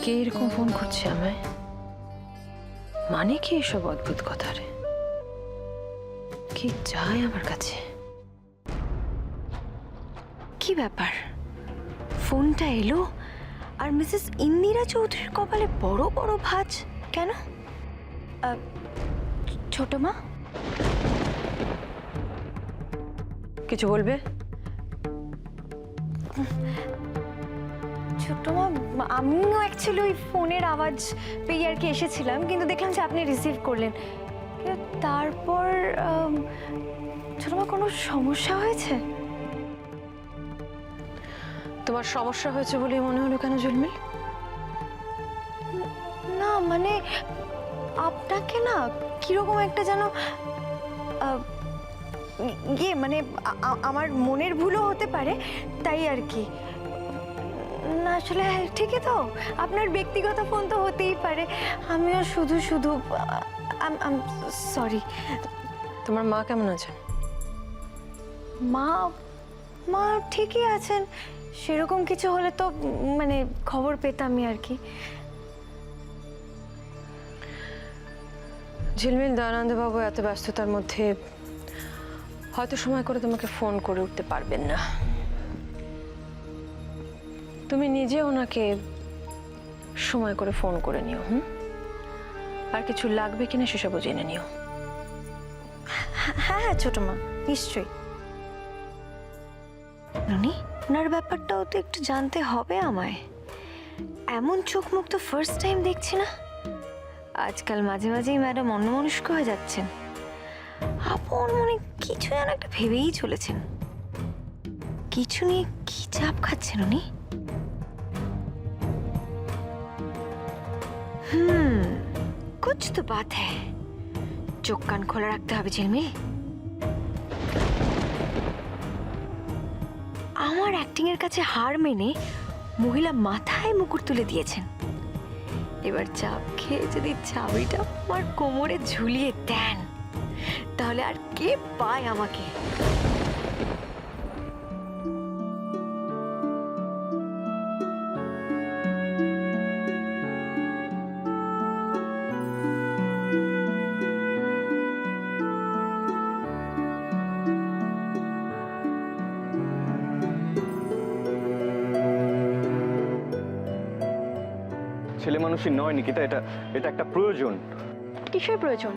কে এরকম ফোন করছে আমায়? মানে কি এসব অদ্ভুত কথার? কি চাই আমার কাছে? কি ব্যাপার? ফোনটা এলো আর মিসেস ইন্দিরা চৌধুরীর কপালে বড় বড় ভাঁজ কেন? ছোট মা, কিছু বলবে? ছোট মা, আমিও অ্যাকচুয়ালি ওই ফোনের আওয়াজ পেয়ে আর কি এসেছিলাম, কিন্তু দেখলাম যে আপনি রিসিভ করলেন। তারপর ছোট মা, কোনো সমস্যা হয়েছে? তোমার সমস্যা হয়েছে বলে মনে হলো কেন ঝিলমিল? না মানে আপনাকে না কিরকম একটা যেন মানে আমার মনের ভুলও হতে পারে, তাই আর কি। না আসলে ঠিকই তো, আপনার ব্যক্তিগত ফোন তো হতেই পারে। আমিও শুধু শুধু সরি। তোমার মা কেমন আছেন? মা মা ঠিকই আছেন। সেরকম কিছু হলে তো মানে খবর পেতামই আর কি। ঝিলমিল, দয়ানন্দবাবু এত ব্যস্ততার মধ্যে হয়তো সময় করে তোমাকে ফোন করে উঠতে পারবেন না। তুমি নিজে ওনাকে সময় করে ফোন করে নিও। আর কিছু লাগবে কিনা সেসবও জেনে নিও। হ্যাঁ হ্যাঁ ছোট মা, নিশ্চয়ই। ননি, ওনার ব্যাপারটাও তো একটু জানতে হবে আমায়। এমন চোখ মুখ তো ফার্স্ট টাইম দেখছি না। আজকাল মাঝে মাঝেই ম্যাডাম অন্যমনস্ক হয়ে যাচ্ছেন। আপন মনে কিছু যেন একটা ভেবেই চলেছেন। কিছু নিয়ে কি চাপ খাচ্ছেন উনি? কুছ তো বাত হ্যায়। চোখ কান খোলা রাখতে হবে ঝিলমিল। আমার অ্যাক্টিং এর কাছে হার মেনে মহিলা মাথায় মুকুট তুলে দিয়েছেন। এবার চাপ খেয়ে যদি চাবিটা আমার কোমরে ঝুলিয়ে দেন, তাহলে আর কে পায় আমাকে? ছেলে মানুষই নয় নিকিতা, এটা এটা একটা প্রয়োজন। কিসের প্রয়োজন?